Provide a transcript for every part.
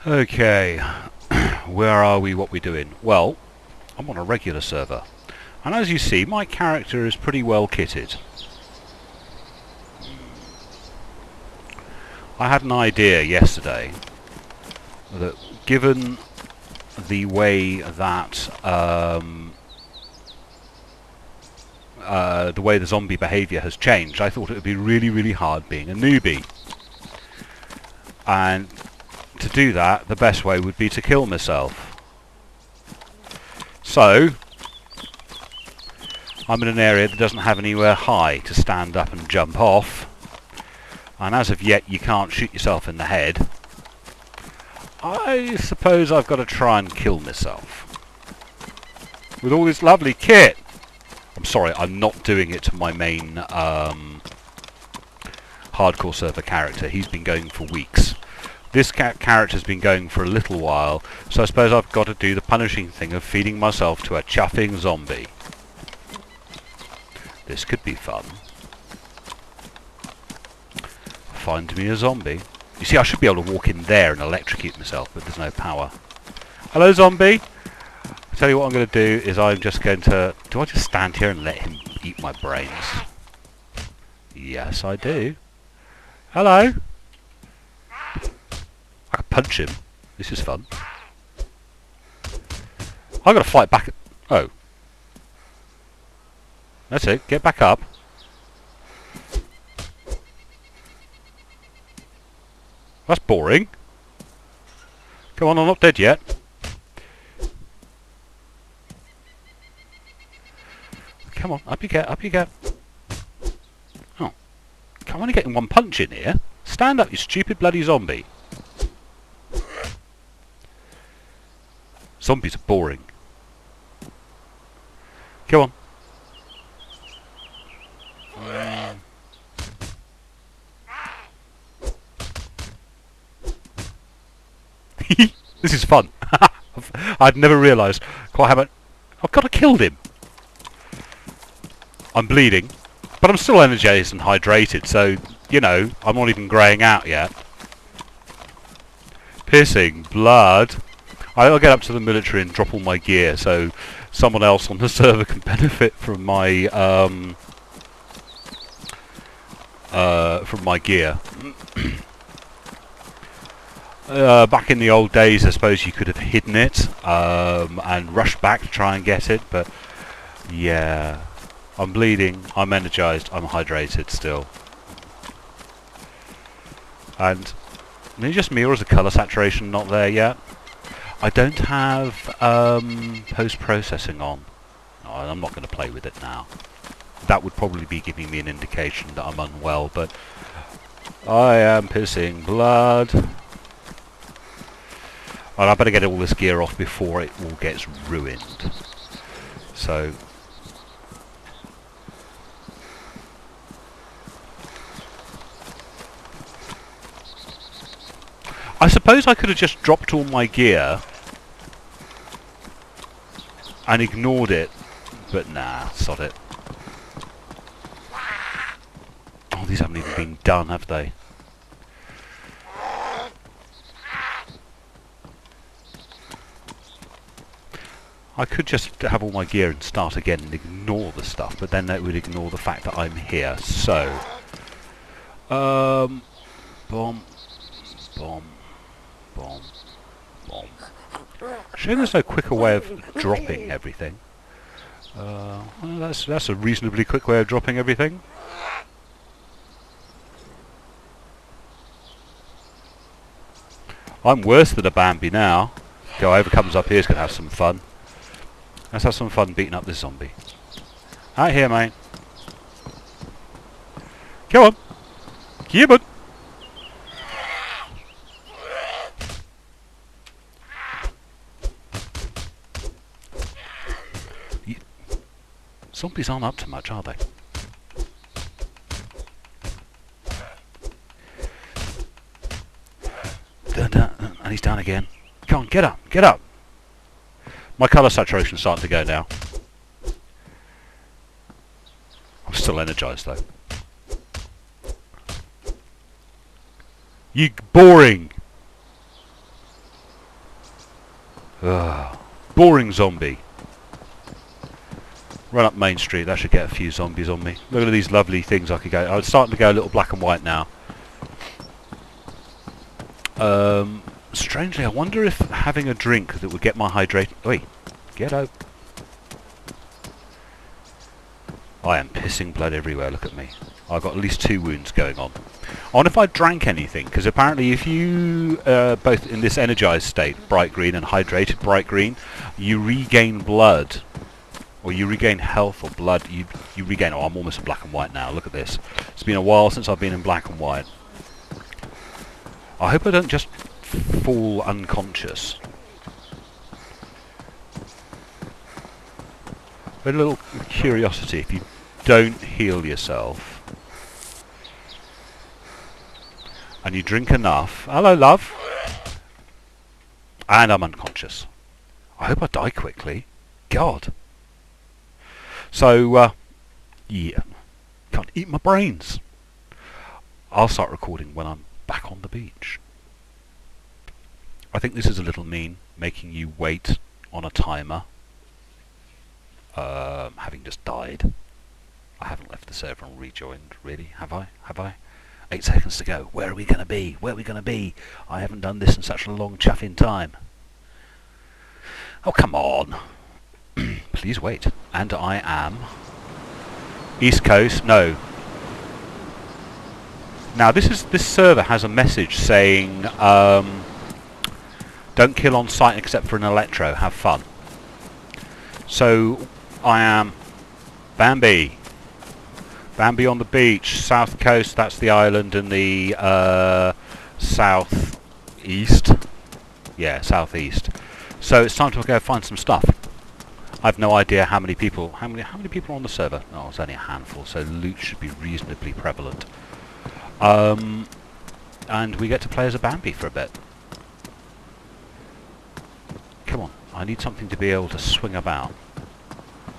Okay, where are we, what we doing? Well, I'm on a regular server. And as you see, my character is pretty well kitted. I had an idea yesterday that given the way that the zombie behaviour has changed, I thought it would be really, really hard being a newbie. And to do that, the best way would be to kill myself. So, I'm in an area that doesn't have anywhere high to stand up and jump off. And as of yet, you can't shoot yourself in the head. I suppose I've got to try and kill myself. With all this lovely kit! I'm sorry, I'm not doing it to my main hardcore server character. He's been going for weeks. This character's been going for a little while, so I suppose I've got to do the punishing thing of feeding myself to a chuffing zombie. This could be fun. Find me a zombie. You see, I should be able to walk in there and electrocute myself, but there's no power. Hello, zombie! I'll tell you what I'm going to do is I'm just going to... Do I just stand here and let him eat my brains? Yes, I do. Hello! I can punch him. This is fun. I've got to fight back... Oh. That's it. Get back up. That's boring. Come on, I'm not dead yet. Come on, up you get, up you get. Oh. I'm only getting one punch in here. Stand up, you stupid bloody zombie. Zombies are boring. Come on. This is fun. I'd never realised quite how much... I've got to kill him. I'm bleeding, but I'm still energised and hydrated, so, you know, I'm not even greying out yet. Pissing blood. I'll get up to the military and drop all my gear, so someone else on the server can benefit from my gear. Back in the old days, I suppose you could have hidden it and rushed back to try and get it, but yeah, I'm bleeding, I'm energised, I'm hydrated still. And is it just me, or is the colour saturation not there yet? I don't have post-processing on. No, I'm not going to play with it now. That would probably be giving me an indication that I'm unwell, but I am pissing blood. And I better get all this gear off before it all gets ruined. So... I suppose I could have just dropped all my gear and ignored it, but nah, sod it. Oh, these haven't even been done, have they? I could just have all my gear and start again and ignore the stuff, but then that would ignore the fact that I'm here. So, bomb, bomb, bomb, bomb. Shame there's no quicker way of dropping everything. Well, that's a reasonably quick way of dropping everything. I'm worse than a Bambi now. Whoever comes up here is going to have some fun. Let's have some fun beating up this zombie. Out here, mate. Come on. Come on. Zombies aren't up to much, are they? Dun, dun, and he's down again. Come on, get up, get up. My colour saturation's starting to go now. I'm still energised though. You boring! Ugh. Boring zombie. Run up Main Street, that should get a few zombies on me. Look at these lovely things I could go. I'm starting to go a little black and white now. Strangely, I wonder if having a drink that would get my hydration... Oi, get out. I am pissing blood everywhere, look at me. I've got at least 2 wounds going on. I wonder if I drank anything, because apparently if you, both in this energized state, bright green, and hydrated bright green, you regain blood. Or you regain health or blood. You regain... Oh, I'm almost in black and white now, look at this. It's been a while since I've been in black and white. I hope I don't just fall unconscious. But a little curiosity, if you don't heal yourself and you drink enough... Hello, love. And I'm unconscious. I hope I die quickly. God. So, yeah. Can't eat my brains. I'll start recording when I'm back on the beach. I think this is a little mean, making you wait on a timer. Having just died. I haven't left the server and rejoined, really, have I? Have I? 8 seconds to go. Where are we going to be? Where are we going to be? I haven't done this in such a long chuffing time. Oh, come on. Please wait. And I am... East Coast? No. Now, this server has a message saying, don't kill on sight except for an electro. Have fun. So, I am Bambi. Bambi on the beach, south coast, that's the island, and the south east. Yeah, southeast. So it's time to go find some stuff. I've no idea how many people are on the server. Oh, it's only a handful, so loot should be reasonably prevalent. And we get to play as a Bambi for a bit. Come on, I need something to be able to swing about.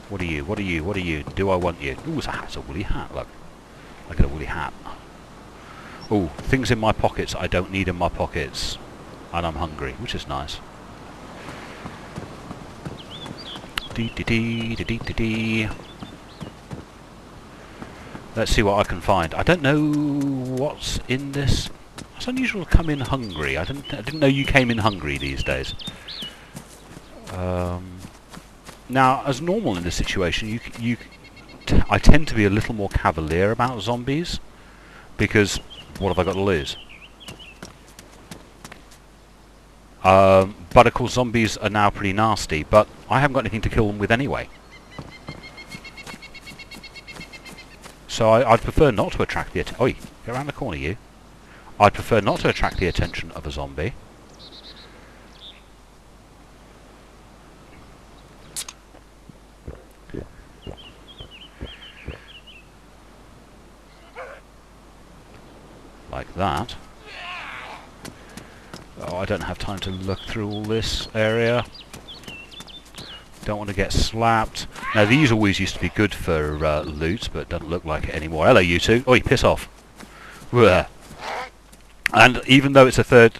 What are you? What are you? What are you? Do I want you? Ooh, it's a hat. It's a woolly hat. Look. I get a woolly hat. Ooh, things in my pockets I don't need in my pockets. And I'm hungry, which is nice. Dee-dee-dee-dee-dee-dee. Let's see what I can find. I don't know what's in this. It's unusual to come in hungry. I didn't know you came in hungry these days. Now, as normal in this situation, I tend to be a little more cavalier about zombies, because what have I got to lose? But of course, zombies are now pretty nasty, but I haven't got anything to kill them with anyway. So I'd prefer not to attract the attention. Oi, get around the corner, you. I'd prefer not to attract the attention of a zombie. Like that. Oh, I don't have time to look through all this area. Don't want to get slapped. Now, these always used to be good for loot, but doesn't look like it anymore. Hello, you two. Oi, piss off. Blech. And even though it's a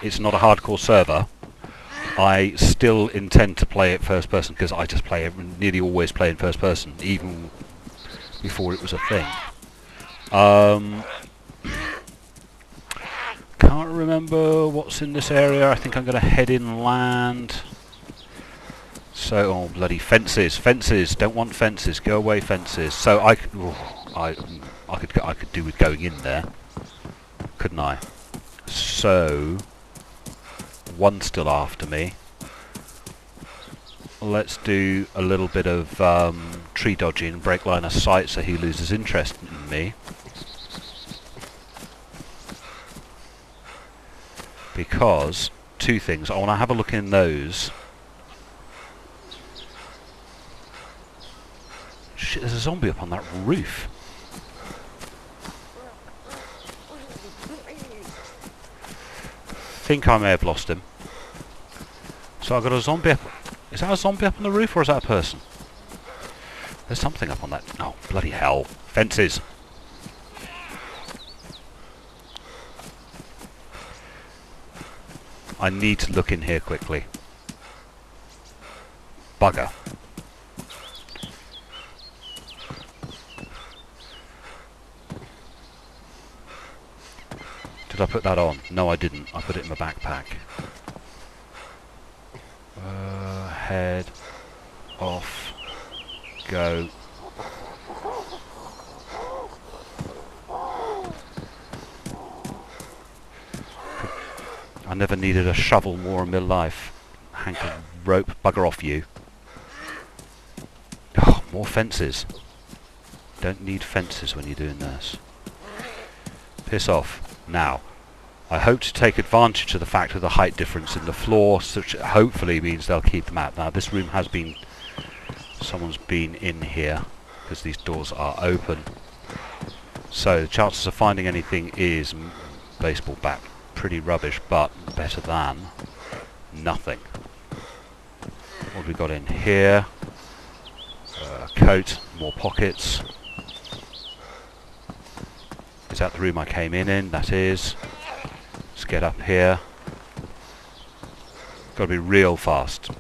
it's not a hardcore server, I still intend to play it first person, because I just nearly always play in first person, even before it was a thing. Can't remember what's in this area. I think I'm going to head inland. So, oh bloody fences! Fences! Don't want fences. Go away, fences. So I could do with going in there, couldn't I? So one's still after me. Let's do a little bit of tree dodging, break line of sight, so he loses interest in me. Because, two things, I want to have a look in those. Shit, there's a zombie up on that roof. Think I may have lost him. So I've got a zombie up. Is that a zombie up on the roof, or is that a person? There's something up on that. Oh, bloody hell. Fences. I need to look in here quickly. Bugger. Did I put that on? No, I didn't. I put it in my backpack. Head off. Go. I never needed a shovel more in my life. Hank of rope. Bugger off, you. Oh, more fences. Don't need fences when you're doing this. Piss off. Now, I hope to take advantage of the fact of the height difference in the floor, which hopefully means they'll keep them out. Now, this room has been... someone's been in here, because these doors are open. So, the chances of finding anything is baseball bat. Pretty rubbish, but better than nothing. What have we got in here? Coat, more pockets. Is that the room I came in? That is. Let's get up here. Got to be real fast.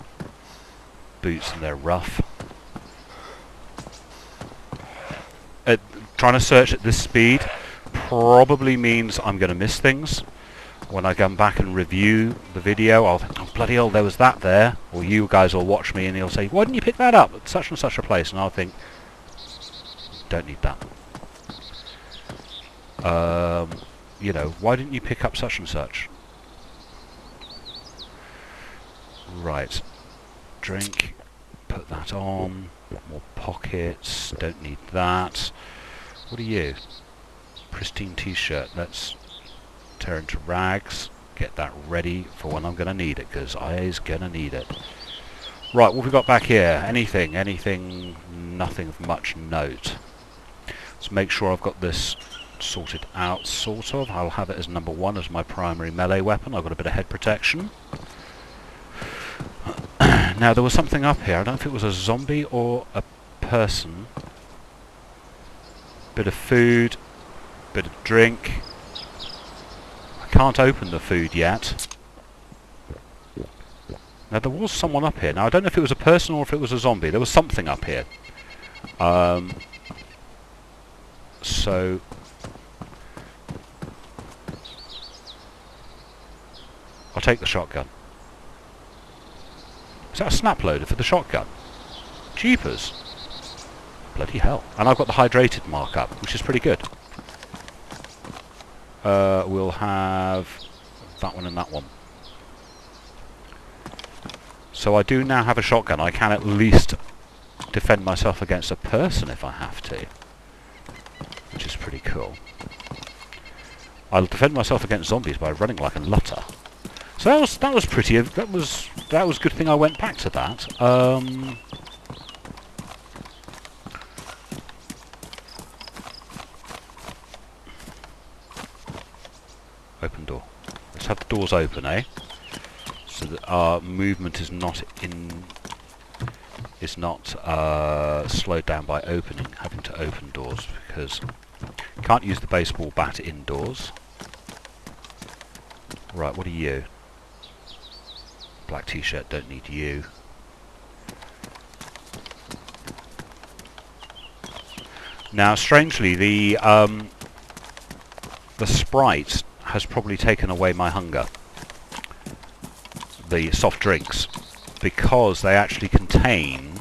Boots and they're rough. Trying to search at this speed probably means I'm going to miss things. When I come back and review the video, I'll think, oh bloody hell, there was that there. Or you guys will watch me and you'll say, why didn't you pick that up at such and such a place? And I'll think, don't need that. You know, why didn't you pick up such and such? Right. Drink. Put that on. More pockets. Don't need that. What are you? Pristine t-shirt. Let's tear into rags. Get that ready for when I'm going to need it, because I is going to need it. Right, what have we got back here? Anything? Anything? Nothing of much note. Let's make sure I've got this sorted out, sort of. I'll have it as number 1 as my primary melee weapon. I've got a bit of head protection. Now, there was something up here. I don't know if it was a zombie or a person. Bit of food. Bit of drink. I can't open the food yet. Now, there was someone up here. Now, I don't know if it was a person or if it was a zombie. There was something up here. So... I'll take the shotgun. Is that a snap loader for the shotgun? Jeepers. Bloody hell. And I've got the hydrated mark up, which is pretty good. We'll have that one and that one. So I do now have a shotgun. I can at least defend myself against a person if I have to. Which is pretty cool. I'll defend myself against zombies by running like a lutter. So that was pretty. That was a good thing I went back to that. Open door. Let's have the doors open, eh? So that our movement is not slowed down by having to open doors, because you can't use the baseball bat indoors. Right, what are you? Black t-shirt, don't need you. Now, strangely, the Sprite has probably taken away my hunger. The soft drinks, because they actually contain...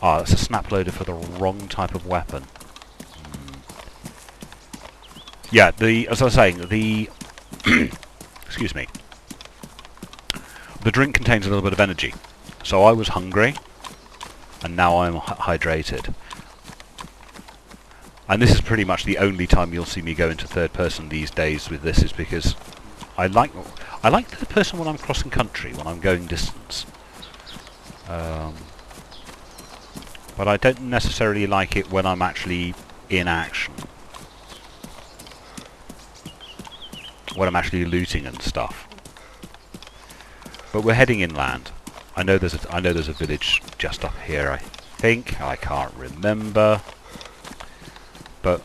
Ah, it's a snap loader for the wrong type of weapon. Yeah, as I was saying, the... excuse me. The drink contains a little bit of energy. So I was hungry, and now I'm hydrated. And this is pretty much the only time you'll see me go into third person these days with this, is because I like third person when I'm crossing country, when I'm going distance. But I don't necessarily like it when I'm actually in action. When I'm actually looting and stuff. But we're heading inland. I know there's a village just up here, I think. I can't remember. But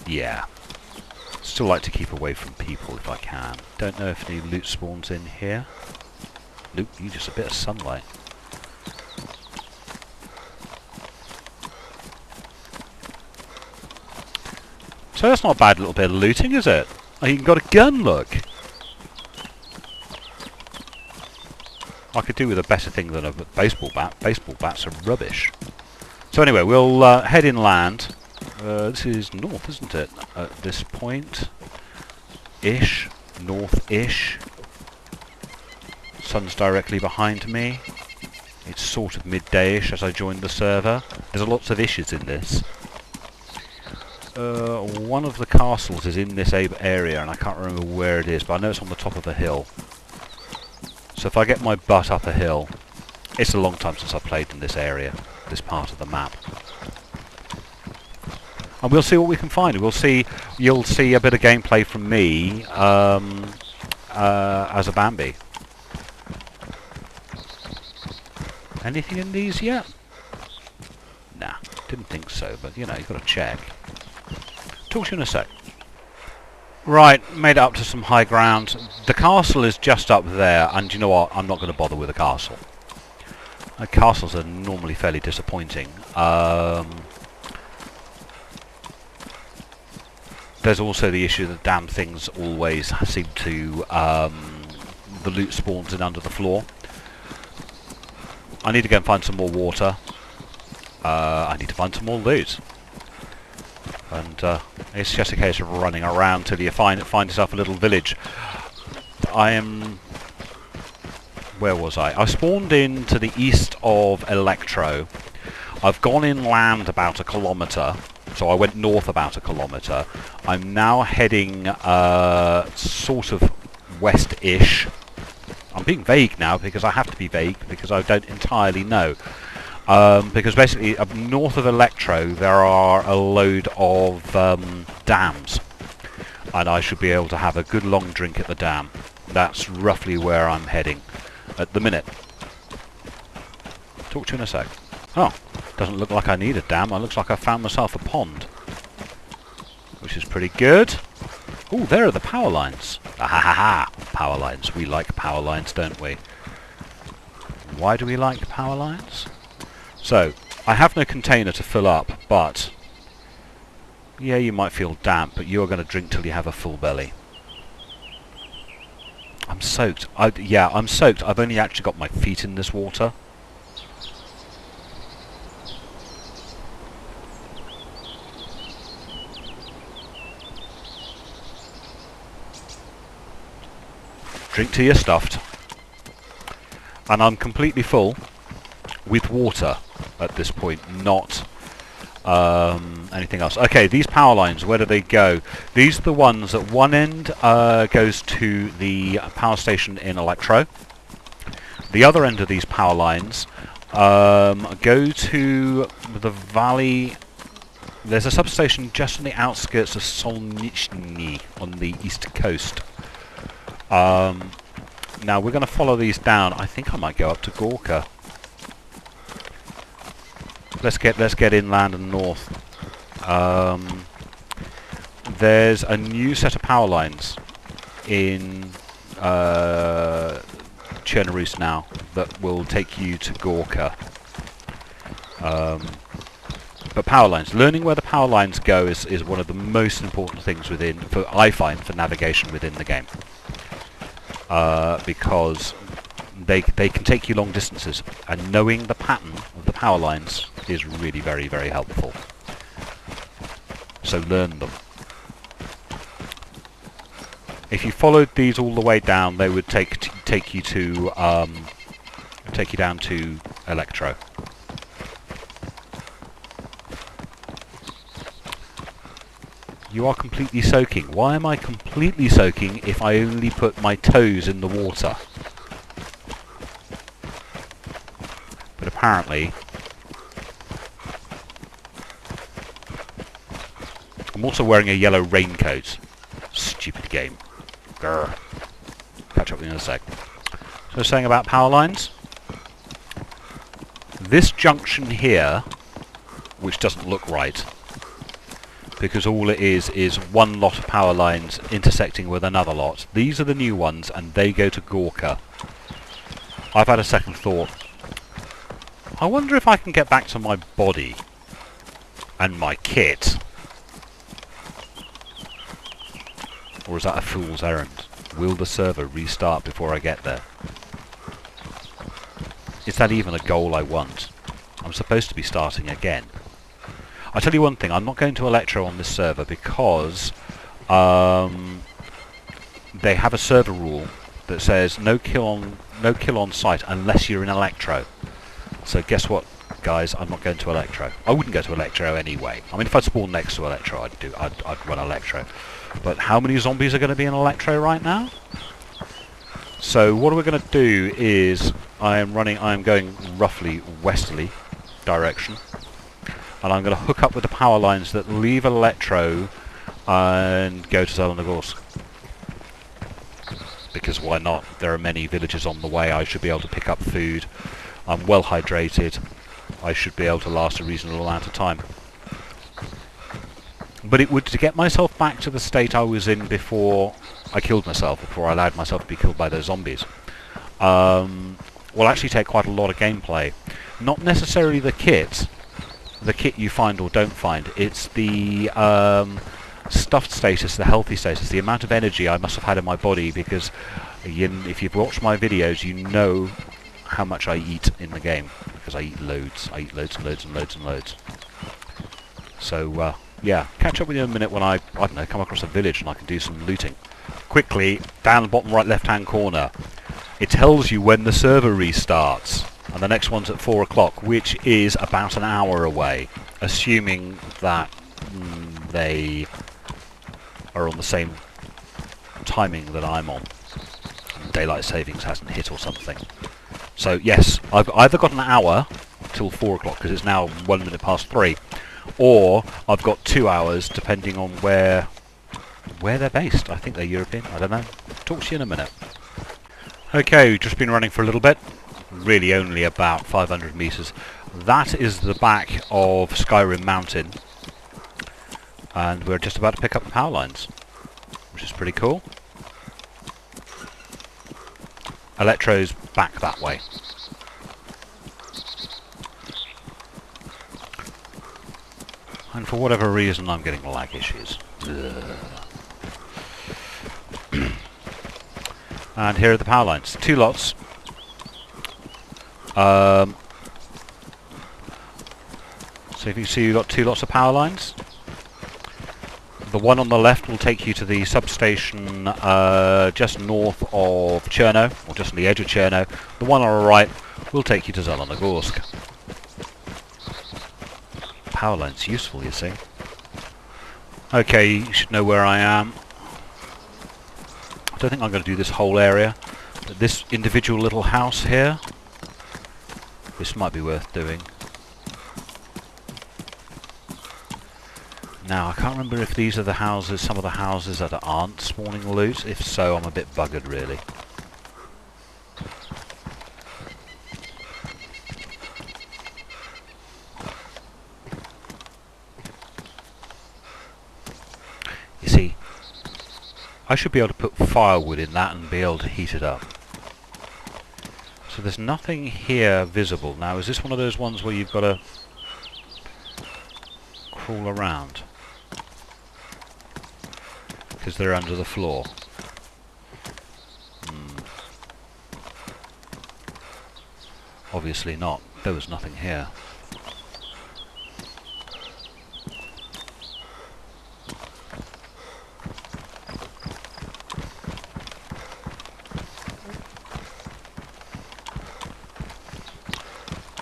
yeah. Still like to keep away from people if I can. Don't know if any loot spawns in here. Nope, you just a bit of sunlight. So that's not a bad little bit of looting, is it? Oh, you got a gun, look! I could do with a better thing than a baseball bat. Baseball bats are rubbish. So anyway, we'll head inland. This is north, isn't it? At this point. Ish. North-ish. Sun's directly behind me. It's sort of midday-ish as I joined the server. There's lots of ishes in this. One of the castles is in this area, and I can't remember where it is, but I know it's on the top of a hill. So if I get my butt up a hill... It's a long time since I've played in this area, this part of the map. And we'll see what we can find. We'll see. You'll see a bit of gameplay from me as a Bambi. Anything in these yet? Nah, didn't think so. But you know, you've got to check. Talk to you in a sec. Right, made it up to some high ground. The castle is just up there, and you know what? I'm not going to bother with a castle. Castles are normally fairly disappointing. There's also the issue that damn things always seem to... the loot spawns in under the floor. I need to go and find some more water. I need to find some more loot. And it's just a case of running around till you find yourself a little village. I am... Where was I? I spawned in to the east of Electro. I've gone inland about 1 kilometre. So I went north about 1 kilometre. I'm now heading sort of west-ish. I'm being vague now because I have to be vague because I don't entirely know. Because basically up north of Electro there are a load of dams. And I should be able to have a good long drink at the dam. That's roughly where I'm heading at the minute. Talk to you in a sec. Oh, doesn't look like I need a dam. It looks like I found myself a pond. Which is pretty good. Oh, there are the power lines. Ah ha ha ha! Power lines. We like power lines, don't we? Why do we like power lines? So, I have no container to fill up, but... Yeah, you might feel damp, but you're going to drink till you have a full belly. I'm soaked. Yeah, I'm soaked. I've only actually got my feet in this water. Drink till you're stuffed. And I'm completely full with water at this point, not anything else. Okay, these power lines, where do they go? These are the ones at one end goes to the power station in Electro. The other end of these power lines go to the valley. There's a substation just on the outskirts of Solnichny on the east coast. Now we're going to follow these down. I think I might go up to Gorka. Let's get inland and north. There's a new set of power lines in Chernobyl now that will take you to Gorka. But power lines, learning where the power lines go is one of the most important things I find for navigation within the game. Because they can take you long distances, and knowing the pattern of the power lines is really very, very helpful. So learn them. If you followed these all the way down, they would take you down to Electro. You are completely soaking. Why am I completely soaking if I only put my toes in the water? But apparently... I'm also wearing a yellow raincoat. Stupid game. Grr. Catch up with you in a sec. So I was saying about power lines. This junction here, which doesn't look right, because all it is one lot of power lines intersecting with another lot. These are the new ones, and they go to Gorka. I've had a second thought. I wonder if I can get back to my body and my kit. Or is that a fool's errand? Will the server restart before I get there? Is that even a goal I want? I'm supposed to be starting again. I'll tell you one thing, I'm not going to Electro on this server because they have a server rule that says no kill on site unless you're in Electro. So guess what, guys? I'm not going to Electro. I wouldn't go to Electro anyway. I mean, if I spawned next to Electro, I'd run Electro. But how many zombies are going to be in Electro right now? So what we're going to do is I am going roughly westerly direction, and I'm going to hook up with the power lines that leave Electro and go to Zelenogorsk. Because why not? There are many villages on the way. I should be able to pick up food. I'm well hydrated. I should be able to last a reasonable amount of time. But it would, to get myself back to the state I was in before I killed myself, before I allowed myself to be killed by those zombies, will actually take quite a lot of gameplay. Not necessarily the kit you find or don't find. It's the stuffed status, the healthy status, the amount of energy I must have had in my body, because if you've watched my videos, you know how much I eat in the game, because I eat loads. I eat loads and loads and loads and loads. So, yeah, catch up with you in a minute when I don't know, come across a village and I can do some looting. Quickly, down the bottom right left-hand corner, it tells you when the server restarts. And the next one's at 4 o'clock, which is about an hour away, assuming that they are on the same timing that I'm on. Daylight savings hasn't hit or something. So yes, I've either got an hour till 4 o'clock, because it's now 1 minute past 3, or I've got 2 hours, depending on where they're based. I think they're European, I don't know. Talk to you in a minute. Okay, just been running for a little bit. Really only about 500 meters. That is the back of Skyrim Mountain, and we're just about to pick up the power lines, which is pretty cool. Electro's back that way. And for whatever reason I'm getting lag issues. And here are the power lines. 2 lots. So if you see, you've got 2 lots of power lines. The one on the left will take you to the substation just north of Cherno, or just on the edge of Cherno. The one on the right will take you to Zelenogorsk. Power line's useful, you see. Okay, you should know where I am. I don't think I'm going to do this whole area, but this individual little house here, this might be worth doing. Now, I can't remember if these are the houses, some of the houses that aren't spawning loot. If so, I'm a bit buggered, really. You see, I should be able to put firewood in that and be able to heat it up. So there's nothing here visible. Now, is this one of those ones where you've got to crawl around? Because they're under the floor. Obviously not. There was nothing here.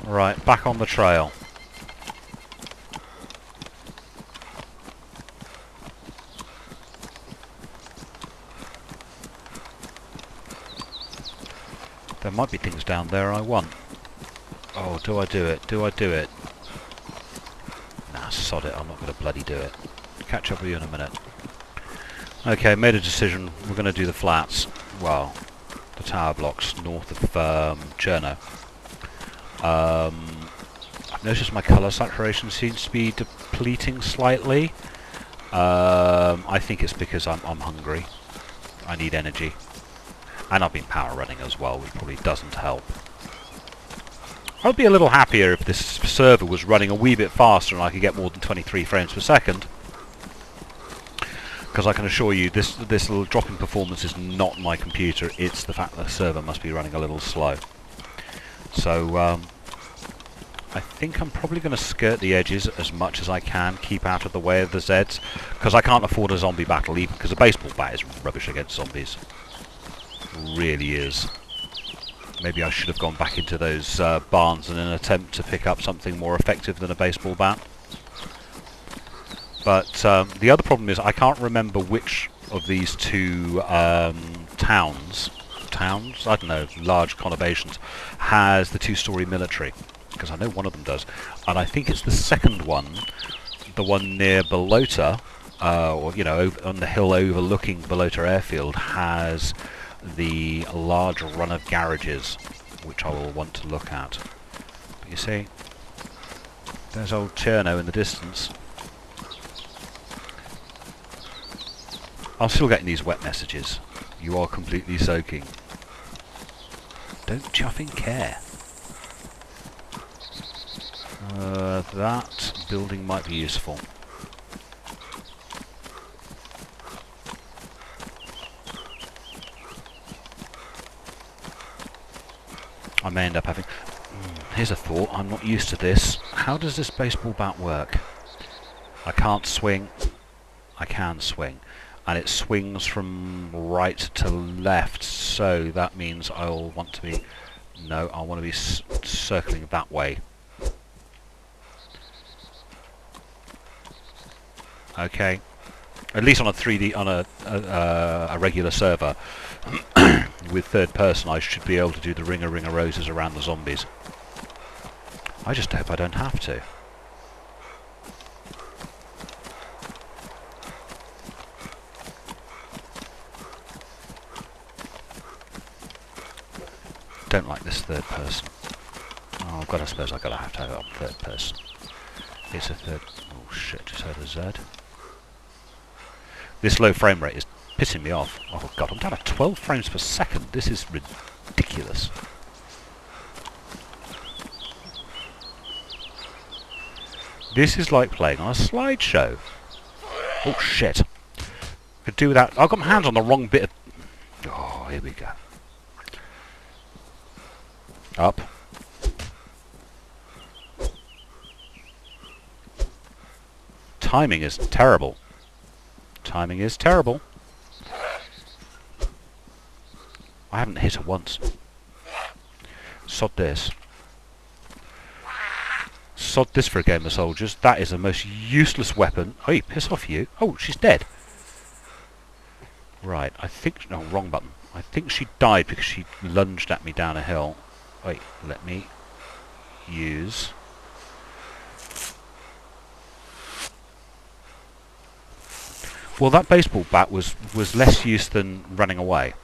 Right, back on the trail. There might be things down there I want. Oh, do I do it? Do I do it? Nah, sod it, I'm not going to bloody do it. Catch up with you in a minute. Okay, made a decision. We're going to do the flats. Well, the tower blocks north of Cherno. I've noticed my colour saturation seems to be depleting slightly. I think it's because I'm hungry. I need energy. And I've been power running as well, which probably doesn't help. I'd be a little happier if this server was running a wee bit faster and I could get more than 23 frames per second. Because I can assure you, this little drop in performance is not my computer, it's the fact that the server must be running a little slow. So, I think I'm probably going to skirt the edges as much as I can, keep out of the way of the Zeds, because I can't afford a zombie battle, even because a baseball bat is rubbish against zombies. Really is. Maybe I should have gone back into those barns in an attempt to pick up something more effective than a baseball bat. But the other problem is I can't remember which of these two towns, I don't know, large conurbations, has the two-storey military. Because I know one of them does. And I think it's the second one, the one near Balota, or, you know, on the hill overlooking Balota airfield, has the large run of garages, which I will want to look at. But you see, there's old Cherno in the distance. I'm still getting these wet messages. You are completely soaking. Don't chuffing care. That building might be useful. I may end up having... here's a thought, I'm not used to this. How does this baseball bat work? I can't swing. I can swing. And it swings from right to left, so that means I'll want to be... no, I want to be circling that way. Okay. At least on a 3D, on a regular server, with third person, I should be able to do the ring of roses around the zombies. I just hope I don't have to. Don't like this third person. Oh God, I suppose I've got to have it on third person. It's a third... oh shit, just heard a Z. This low frame rate is pissing me off. Oh God, I'm down at 12 frames per second. This is ridiculous. This is like playing on a slideshow. Oh shit. Could do that. I've got my hands on the wrong bit of... oh, here we go. Up. Timing is terrible. Timing is terrible. I haven't hit it once. Sod this. Sod this for a game of soldiers. That is the most useless weapon. Oh, piss off you. Oh, she's dead. Right, I think... no, wrong button. I think she died because she lunged at me down a hill. Wait, let me use... well, that baseball bat was less use than running away.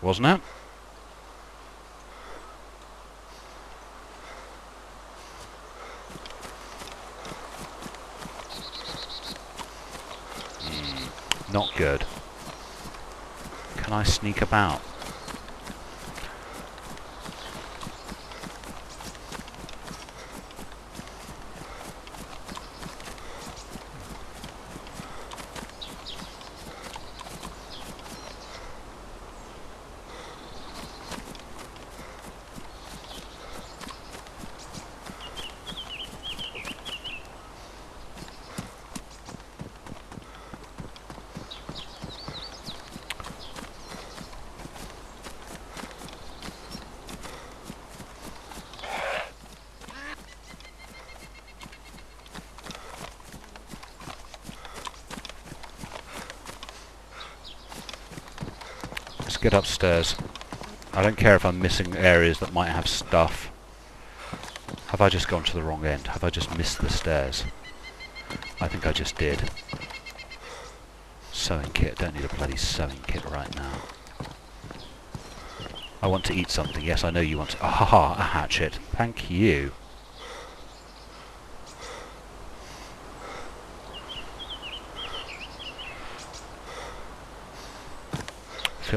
Wasn't it? Not good. Can I sneak about? Get upstairs. I don't care if I'm missing areas that might have stuff. Have I just gone to the wrong end? Have I just missed the stairs? I think I just did. Sewing kit. Don't need a bloody sewing kit right now. I want to eat something. Yes, I know you want to... ah, ha ha, a hatchet. Thank you.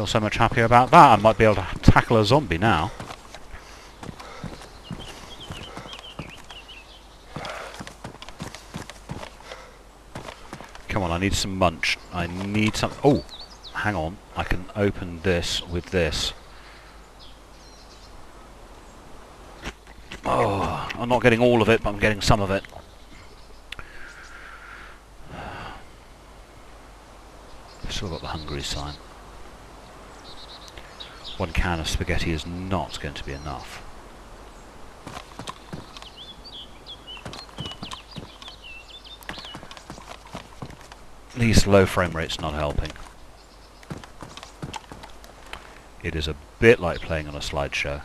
feel so much happier about that. I might be able to tackle a zombie now. Come on, I need some munch. I need some... Oh! Hang on. I can open this with this. Oh, I'm not getting all of it, but I'm getting some of it. Still got the hungry sign. One can of spaghetti is not going to be enough. These low frame rates not helping. It is a bit like playing on a slideshow.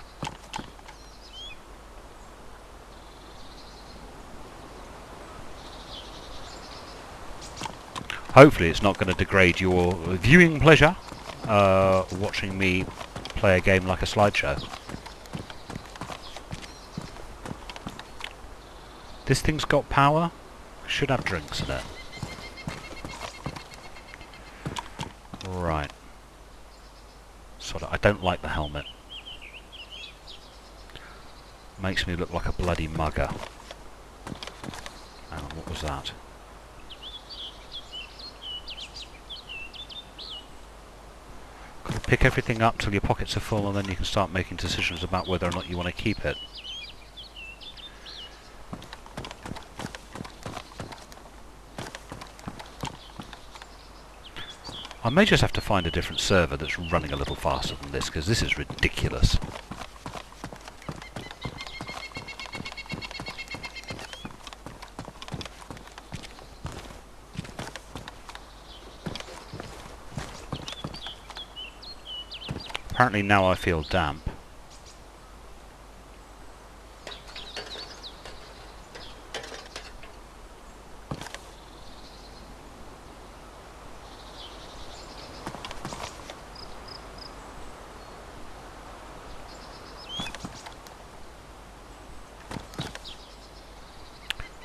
Hopefully it's not going to degrade your viewing pleasure watching me play a game like a slideshow. This thing's got power. Should have drinks in it. Right. Sort of. I don't like the helmet. Makes me look like a bloody mugger. Hang on, what was that? Got to pick everything up till your pockets are full, and then you can start making decisions about whether or not you want to keep it. I may just have to find a different server that's running a little faster than this, because this is ridiculous. Apparently now I feel damp.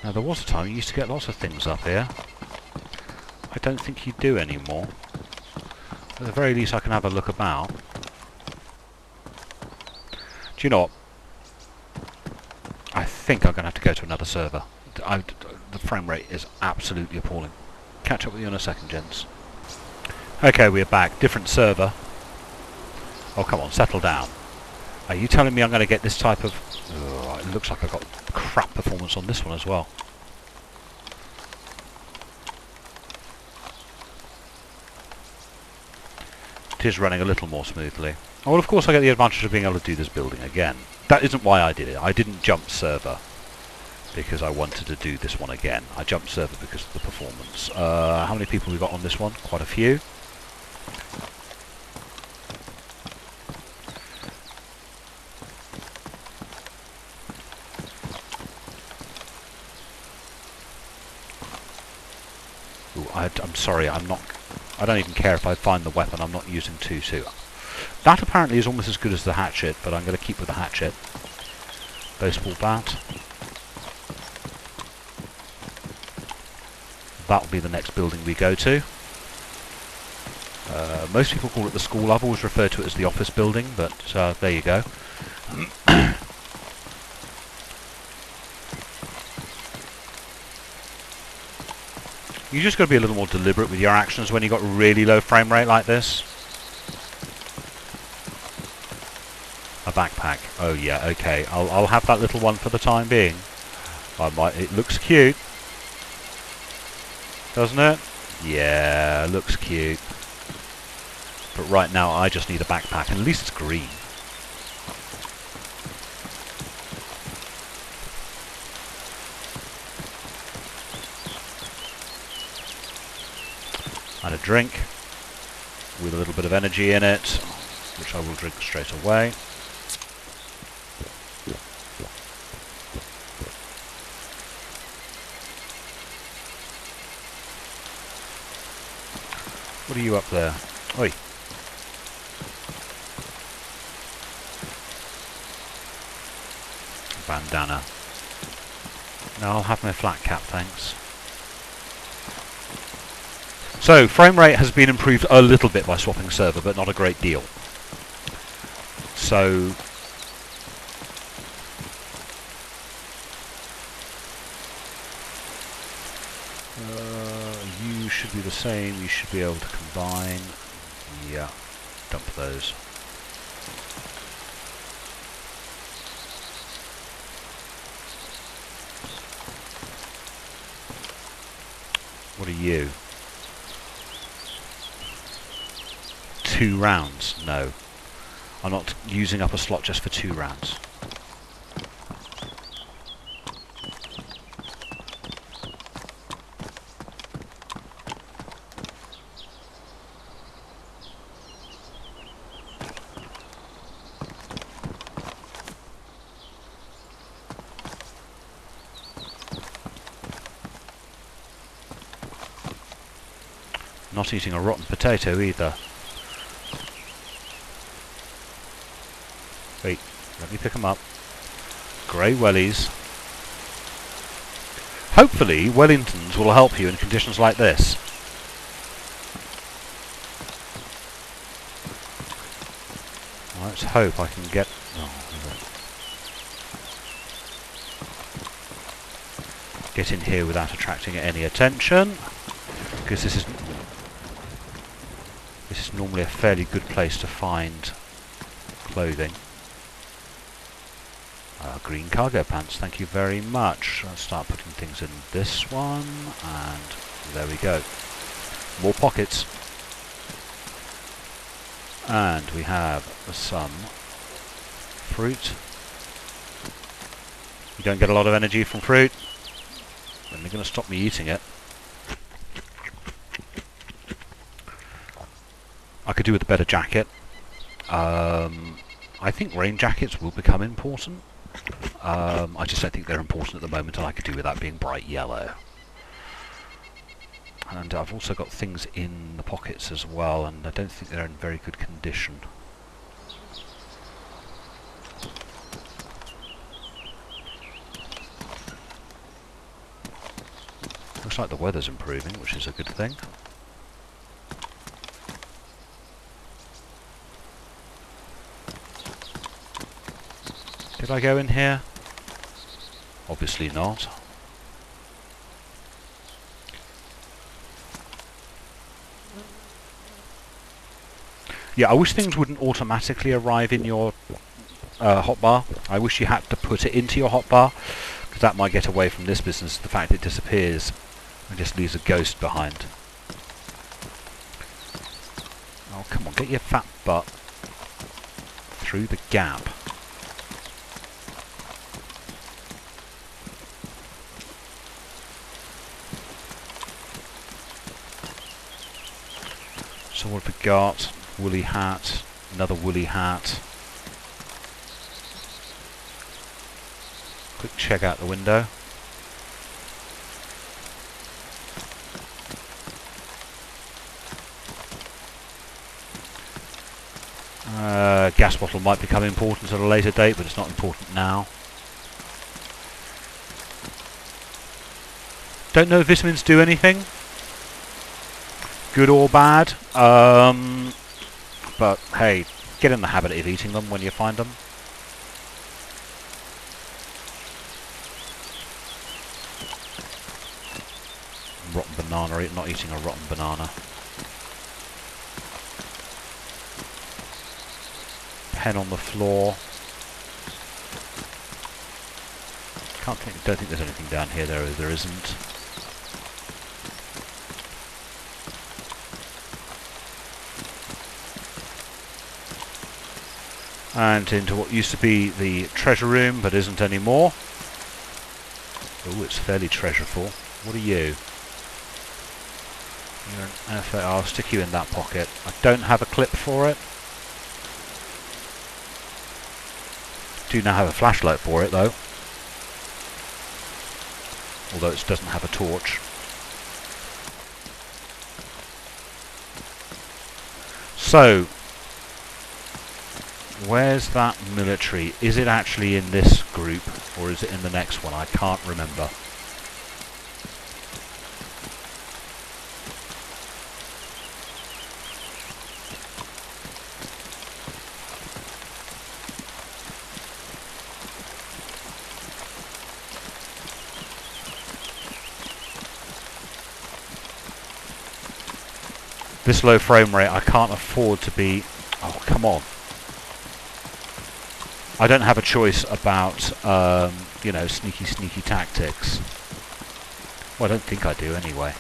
Now there was a time you used to get lots of things up here. I don't think you do anymore. At the very least I can have a look about. Do you know what? I think I'm going to have to go to another server. The frame rate is absolutely appalling. Catch up with you in a second, gents. Okay, we're back. Different server. Oh, come on, settle down. Are you telling me I'm going to get this type of... Oh, it looks like I've got crap performance on this one as well. It is running a little more smoothly. Oh, well, of course I get the advantage of being able to do this building again. That isn't why I did it. I didn't jump server because I wanted to do this one again. I jumped server because of the performance. How many people we got on this one? Quite a few. Ooh, I'm sorry, I don't even care if I find the weapon. I'm not using 2-2. That apparently is almost as good as the hatchet, but I'm going to keep with the hatchet. Baseball bat. That'll be the next building we go to. Most people call it the school. I've always referred to it as the office building, but there you go. You just got to be a little more deliberate with your actions when you've got really low frame rate like this. A backpack. Oh yeah, okay. I'll have that little one for the time being. It looks cute, doesn't it? Yeah, looks cute. But right now I just need a backpack, and at least it's green. And a drink with a little bit of energy in it, which I will drink straight away. What are you up there? Oi. Bandana. No, I'll have my flat cap, thanks. So, frame rate has been improved a little bit by swapping server, but not a great deal. So, you should be the same. You should be able to combine. Yeah, dump those. What are you? 2 rounds? No. I'm not using up a slot just for 2 rounds. Not eating a rotten potato either. Wait, let me pick them up. Grey wellies. Hopefully Wellingtons will help you in conditions like this. Let's hope I can get... get in here without attracting any attention, because this is normally a fairly good place to find clothing. Green cargo pants, thank you very much. Let's start putting things in this one, and there we go. More pockets. And we have some fruit. You don't get a lot of energy from fruit. Then they're going to stop me eating it. I could do with a better jacket. I think rain jackets will become important. I just don't think they're important at the moment, and I could do with that being bright yellow. And I've also got things in the pockets as well, and I don't think they're in very good condition. Looks like the weather's improving, which is a good thing. Did I go in here? Obviously not. Yeah, I wish things wouldn't automatically arrive in your hotbar. I wish you had to put it into your hotbar, because that might get away from this business, the fact it disappears and just leaves a ghost behind. Oh, come on, get your fat butt through the gap. So what have we got? Woolly hat, another woolly hat. Quick check out the window. Gas bottle might become important at a later date, but it's not important now. Don't know if vitamins do anything, good or bad, but hey, get in the habit of eating them when you find them. Rotten banana, not eating a rotten banana. Pen on the floor. Don't think there's anything down here. There isn't. And into what used to be the treasure room, but isn't anymore. Oh, it's fairly treasureful. What are you? You're an FA. I'll stick you in that pocket. I don't have a clip for it. Do now have a flashlight for it, though. Although it doesn't have a torch. So, where's that military? Is it actually in this group, or is it in the next one? I can't remember. This low frame rate, I can't afford to be... Oh, come on. I don't have a choice about, you know, sneaky tactics. Well, I don't think I do anyway.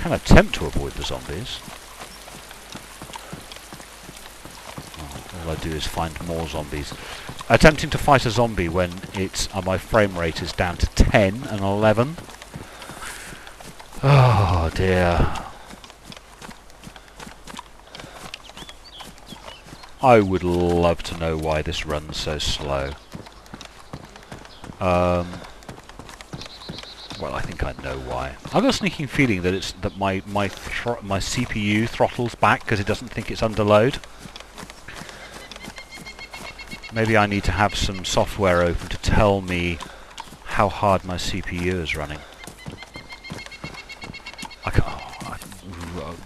Can attempt to avoid the zombies. Oh, all I do is find more zombies. Attempting to fight a zombie when it's my frame rate is down to 10 and 11. Oh dear. I would love to know why this runs so slow. Well, I think I know why. I've got a sneaking feeling that it's that my CPU throttles back because it doesn't think it's under load. Maybe I need to have some software open to tell me how hard my CPU is running. I can't,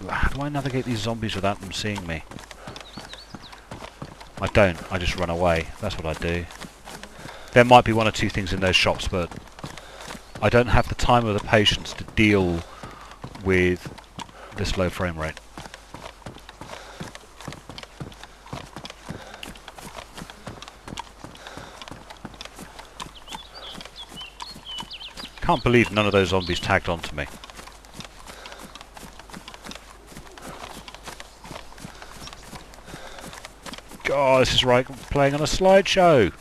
how do I navigate these zombies without them seeing me? I don't. I just run away. That's what I do. There might be one or two things in those shops, but I don't have the time or the patience to deal with this low frame rate. Can't believe none of those zombies tagged onto me. God, this is like playing on a slideshow.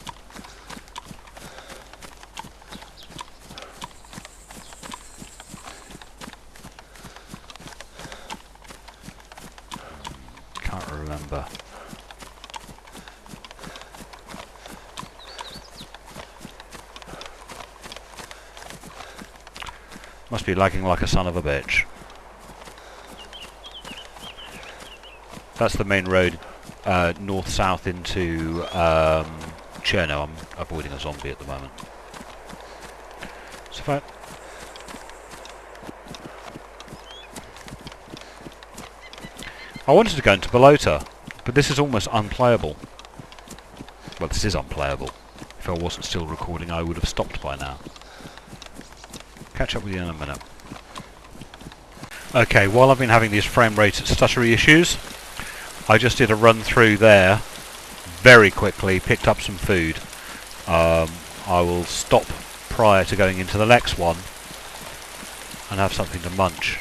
Can't remember. Must be lagging like a son of a bitch. That's the main road, north-south into Cherno. I'm avoiding a zombie at the moment. So if I wanted to go into Balota, but this is almost unplayable. Well, this is unplayable. If I wasn't still recording, I would have stopped by now. Catch up with you in a minute. Okay, while I've been having these frame rate stuttery issues, I just did a run through there very quickly, picked up some food. I will stop prior to going into the next one and have something to munch.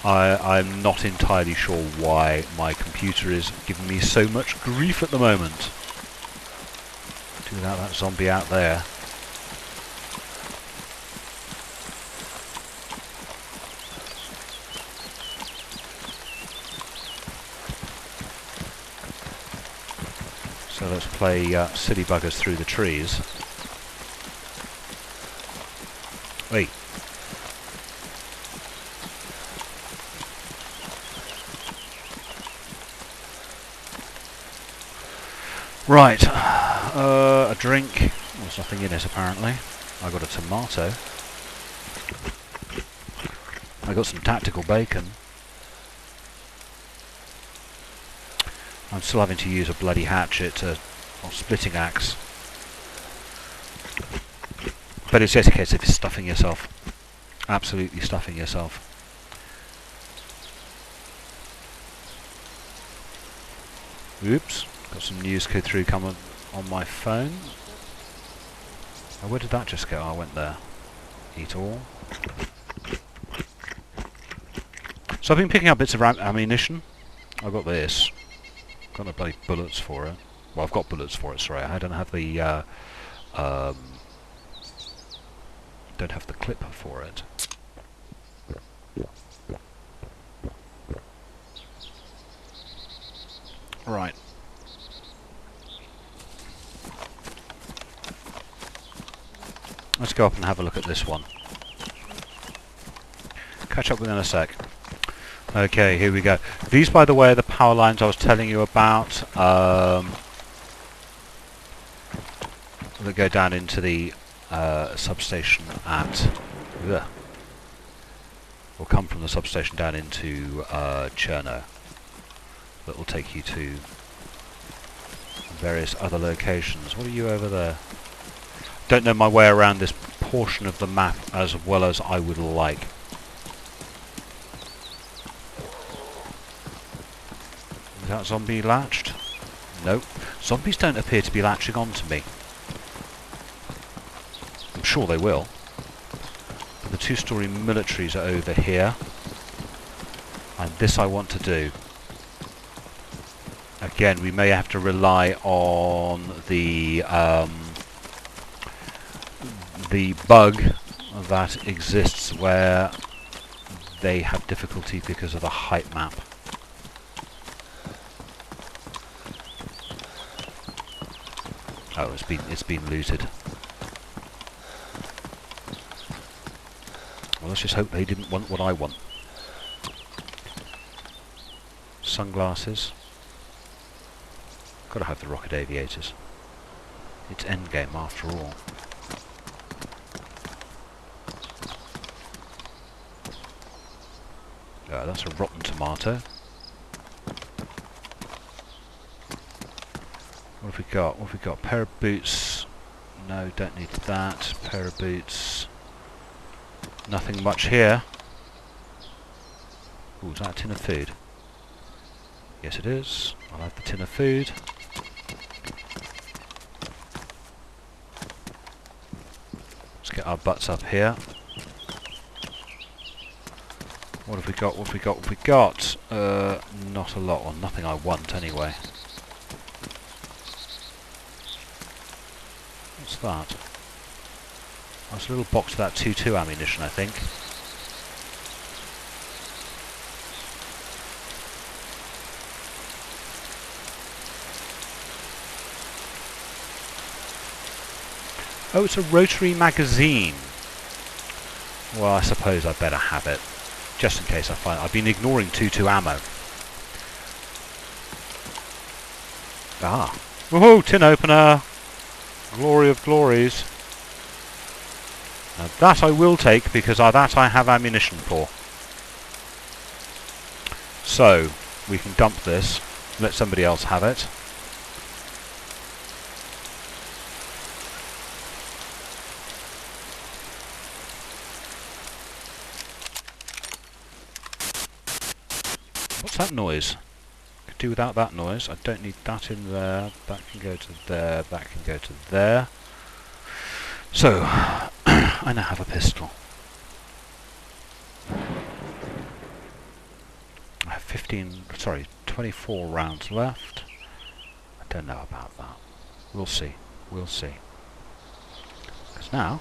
I'm not entirely sure why my computer is giving me so much grief at the moment. Without that zombie out there. So let's play silly buggers through the trees. Wait. Right. A drink. There's nothing in it apparently. I got a tomato. I got some tactical bacon. I'm still having to use a bloody hatchet or splitting axe. But it's just a case of stuffing yourself. Absolutely stuffing yourself. Oops. Got some news go through coming on my phone. Oh, where did that just go? I went there. Eat all. So I've been picking up bits of ammunition. I've got this. Got no bloody bullets for it. Well, I've got bullets for it. Sorry, I don't have the don't have the clip for it. Right. Let's go up and have a look at this one. Catch up with in a sec. Okay, here we go. These, by the way, are the power lines I was telling you about. That go down into the substation at... Or come from the substation down into Cherno. That will take you to various other locations. What are you over there? Don't know my way around this portion of the map as well as I would like. Is that zombie latched? Nope. Zombies don't appear to be latching onto me. I'm sure they will. But the two-storey militaries are over here. And this I want to do. Again, we may have to rely on the bug that exists where they have difficulty because of the height map. Oh, it's been looted. Well, let's just hope they didn't want what I want. Sunglasses. Gotta have the rocket aviators. It's endgame after all. That's a rotten tomato. What have we got? What have we got? Pair of boots. No, don't need that. Pair of boots. Nothing much here. Ooh, is that a tin of food? Yes it is. I'll have the tin of food. Let's get our butts up here. What have we got? What have we got? What have we got? Not a lot, or nothing I want anyway. What's that? Oh, it's a little box of that 2.2 ammunition, I think. Oh, it's a rotary magazine. Well, I suppose I'd better have it. Just in case I find... I've been ignoring 2.2 ammo. Ah. Woohoo! Tin opener! Glory of glories. Now that I will take, because that I have ammunition for. So, we can dump this. Let somebody else have it. What's that noise? Could do without that noise. I don't need that in there. That can go to there. That can go to there. So, I now have a pistol. I have 24 rounds left. I don't know about that. We'll see. We'll see. Because now,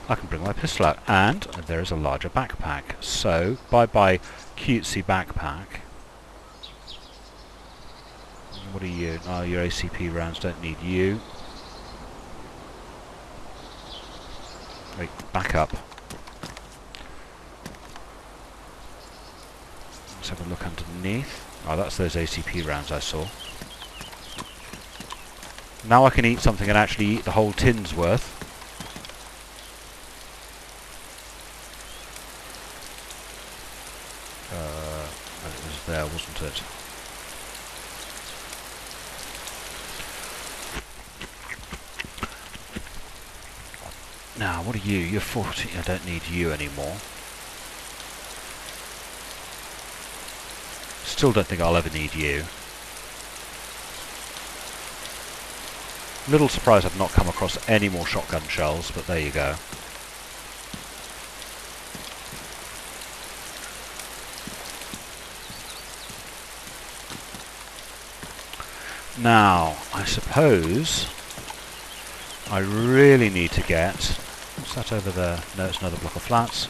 I can bring my pistol out. And there is a larger backpack. So, bye-bye cutesy backpack. What are you? Oh, your ACP rounds don't need you. Wait, back up. Let's have a look underneath. Oh, that's those ACP rounds I saw. Now I can eat something and actually eat the whole tin's worth. It was there, wasn't it? Now, what are you? You're 40. I don't need you anymore. Still don't think I'll ever need you. Little surprised I've not come across any more shotgun shells, but there you go. Now, I suppose I really need to get... What's that over there? No, it's another block of flats.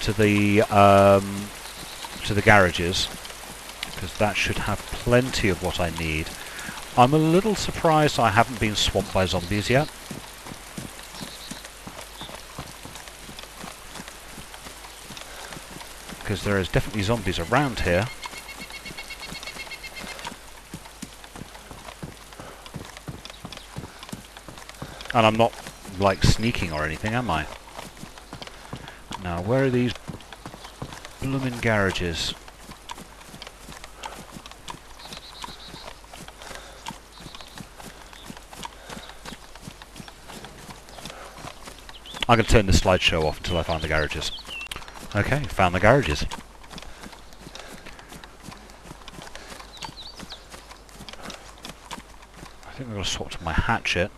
To the garages, because that should have plenty of what I need. I'm a little surprised I haven't been swamped by zombies yet. Because there is definitely zombies around here. And I'm not, like, sneaking or anything, am I? Now, where are these bloomin' garages? I'm going to turn the slideshow off until I find the garages. Okay, found the garages. I think I've got to swap to my hatchet.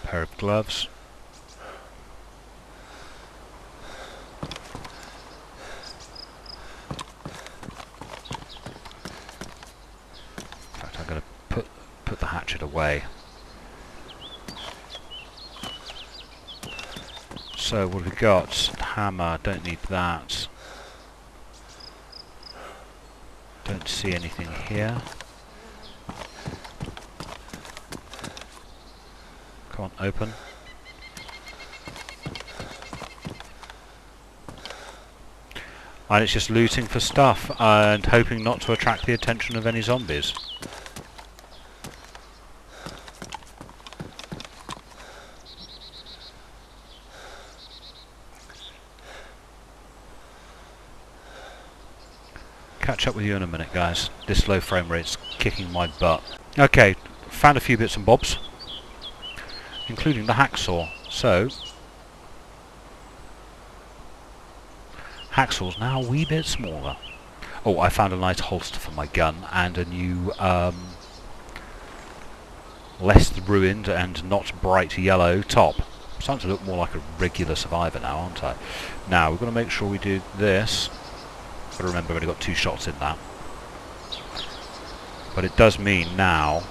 Pair of gloves. In fact, I'm going to put the hatchet away. So what have we got? Hammer, don't need that. Don't see anything here. Come on, open. And it's just looting for stuff and hoping not to attract the attention of any zombies. Catch up with you in a minute, guys. This low frame rate's kicking my butt. Okay, found a few bits and bobs, including the hacksaw. So, hacksaw's now a wee bit smaller. Oh, I found a nice holster for my gun and a new, less ruined and not bright yellow top. I'm starting to look more like a regular survivor now, aren't I? Now, we've got to make sure we do this. But remember, we've only got 2 shots in that. But it does mean now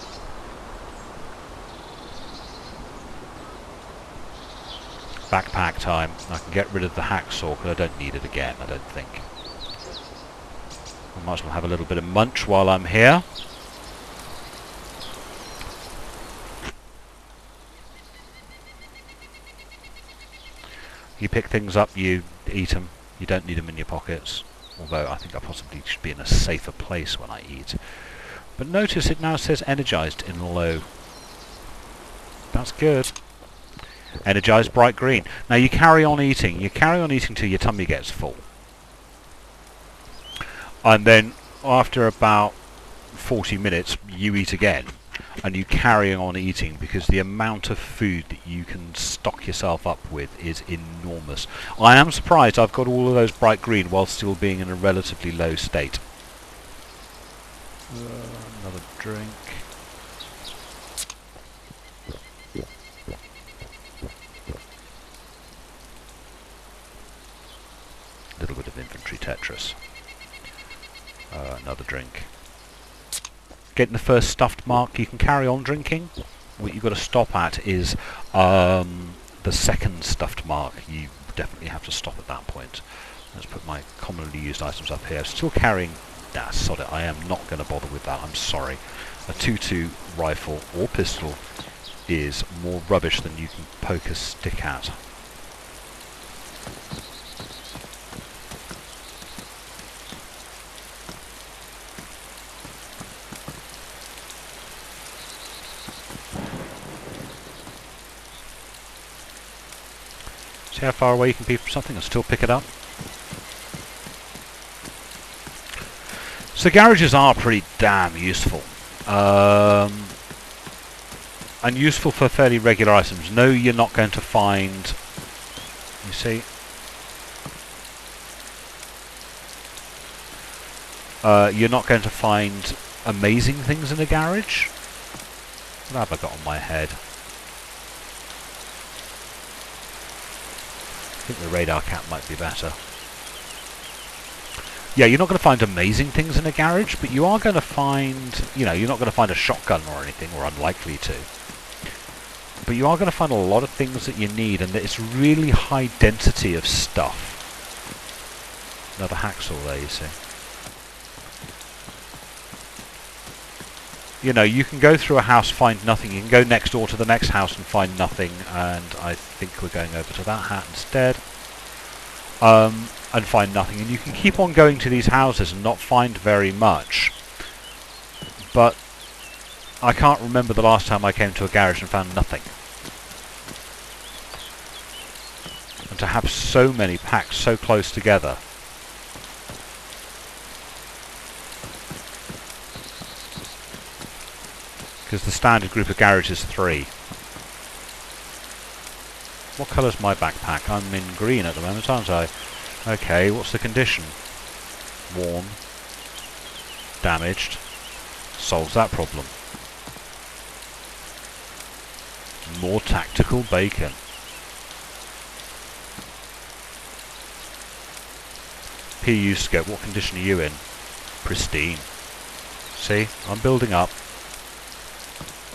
backpack time. I can get rid of the hacksaw because I don't need it again, I don't think. I might as well have a little bit of munch while I'm here. You pick things up, you eat them. You don't need them in your pockets. Although I think I possibly should be in a safer place when I eat. But notice it now says energized in low. That's good. Energized bright green. Now you carry on eating. You carry on eating till your tummy gets full. And then after about 40 minutes you eat again. And you carry on eating because the amount of food that you can stock yourself up with is enormous. I am surprised I've got all of those bright green while still being in a relatively low state. Another drink. A little bit of infantry Tetris. Another drink. Getting the first stuffed mark, you can carry on drinking. What you've got to stop at is the second stuffed mark. You definitely have to stop at that point. Let's put my commonly used items up here. Still carrying... Nah, sod it, I am not going to bother with that, I'm sorry. A 2.2 rifle or pistol is more rubbish than you can poke a stick at. See how far away you can be from something and still pick it up. So garages are pretty damn useful. And useful for fairly regular items. No, you're not going to find... You see? You're not going to find amazing things in a garage. What have I got on my head? I think the radar cap might be better. Yeah, you're not going to find amazing things in a garage, but you are going to find, you know, you're not going to find a shotgun or anything, or unlikely to. But you are going to find a lot of things that you need, and it's really high density of stuff. Another hacksaw there, you see. You know, you can go through a house, find nothing. You can go next door to the next house and find nothing. And I think we're going over to that hat instead. And find nothing. And you can keep on going to these houses and not find very much. But I can't remember the last time I came to a garage and found nothing. And to have so many packed so close together Because the standard group of garages is 3. What colour's my backpack? I'm in green at the moment, aren't I? Okay, what's the condition? Worn. Damaged. Solves that problem. More tactical bacon. PU scope, what condition are you in? Pristine. See, I'm building up.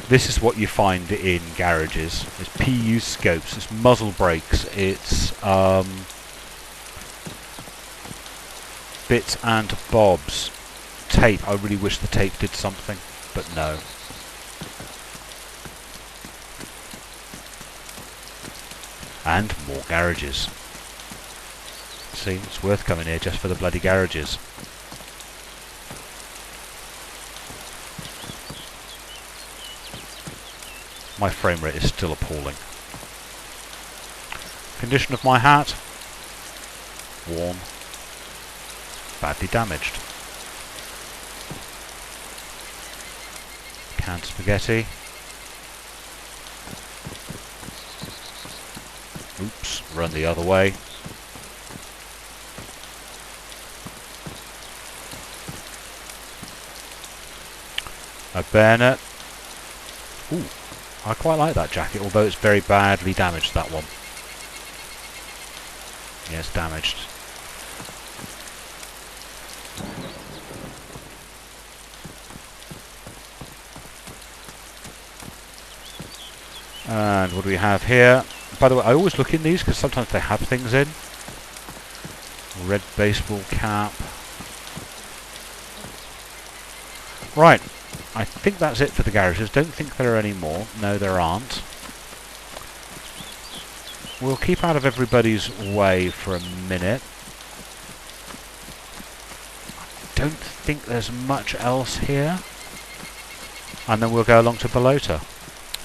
This is what you find in garages. It's PU scopes, it's muzzle brakes, it's bits and bobs. Tape, I really wish the tape did something, but no. And more garages. See, it's worth coming here just for the bloody garages. My frame rate is still appalling. Condition of my hat? Worn. Badly damaged. Canned spaghetti. Oops, run the other way. A bayonet. Ooh, I quite like that jacket, although it's very badly damaged, that one. Yes, damaged. And what do we have here? By the way, I always look in these because sometimes they have things in. Red baseball cap. Right, I think that's it for the garages. Don't think there are any more. No, there aren't. We'll keep out of everybody's way for a minute. I don't think there's much else here. And then we'll go along to Balota.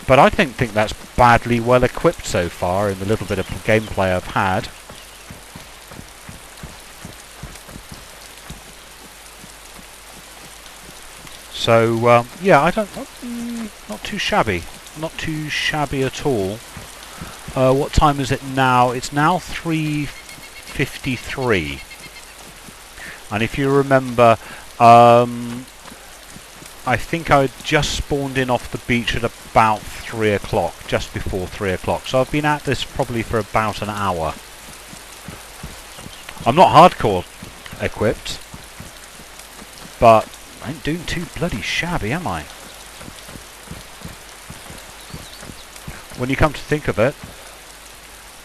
But I don't think that's badly well equipped so far in the little bit of gameplay I've had. So, yeah, I don't... not too shabby. Not too shabby at all. What time is it now? It's now 3:53. And if you remember, I think I just spawned in off the beach at about 3 o'clock, just before 3 o'clock. So I've been at this probably for about an hour. I'm not hardcore equipped, but I ain't doing too bloody shabby, am I? When you come to think of it,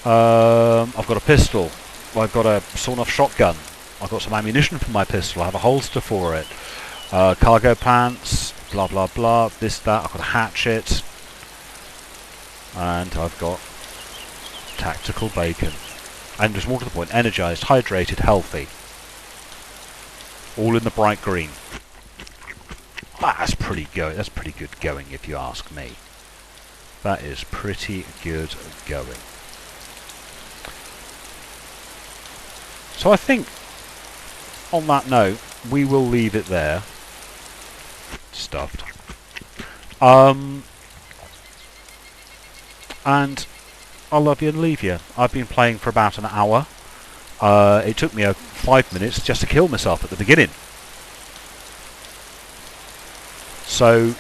I've got a pistol, I've got a sawn-off shotgun, I've got some ammunition for my pistol, I have a holster for it, cargo pants, blah blah blah, this, that, I've got a hatchet, and I've got tactical bacon. And just more to the point, energised, hydrated, healthy. All in the bright green. That's pretty good. That's pretty good going, if you ask me. That is pretty good going. So I think, on that note, we will leave it there. Stuffed. And I'll love you and leave you. I've been playing for about an hour. It took me 5 minutes just to kill myself at the beginning. So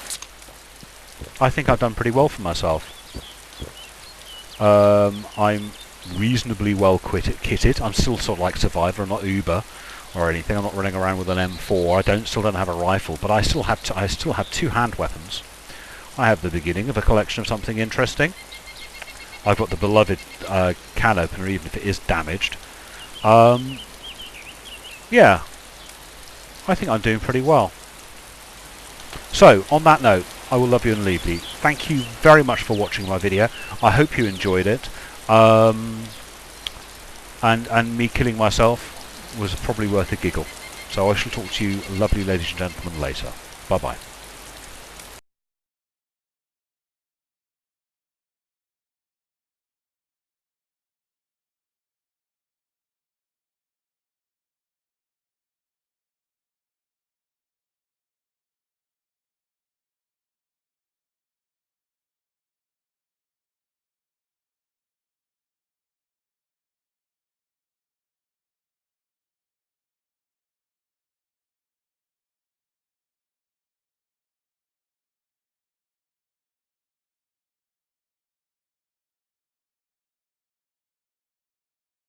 I think I've done pretty well for myself. I'm reasonably well kitted. I'm still sort of like Survivor. I'm not Uber or anything. I'm not running around with an M4. I still don't have a rifle, but I still have 2 hand weapons. I have the beginning of a collection of something interesting. I've got the beloved can opener, even if it is damaged. Yeah, I think I'm doing pretty well. So, on that note, I will love you and leave you. Thank you very much for watching my video. I hope you enjoyed it. And me killing myself was probably worth a giggle. So I shall talk to you, lovely ladies and gentlemen, later. Bye-bye.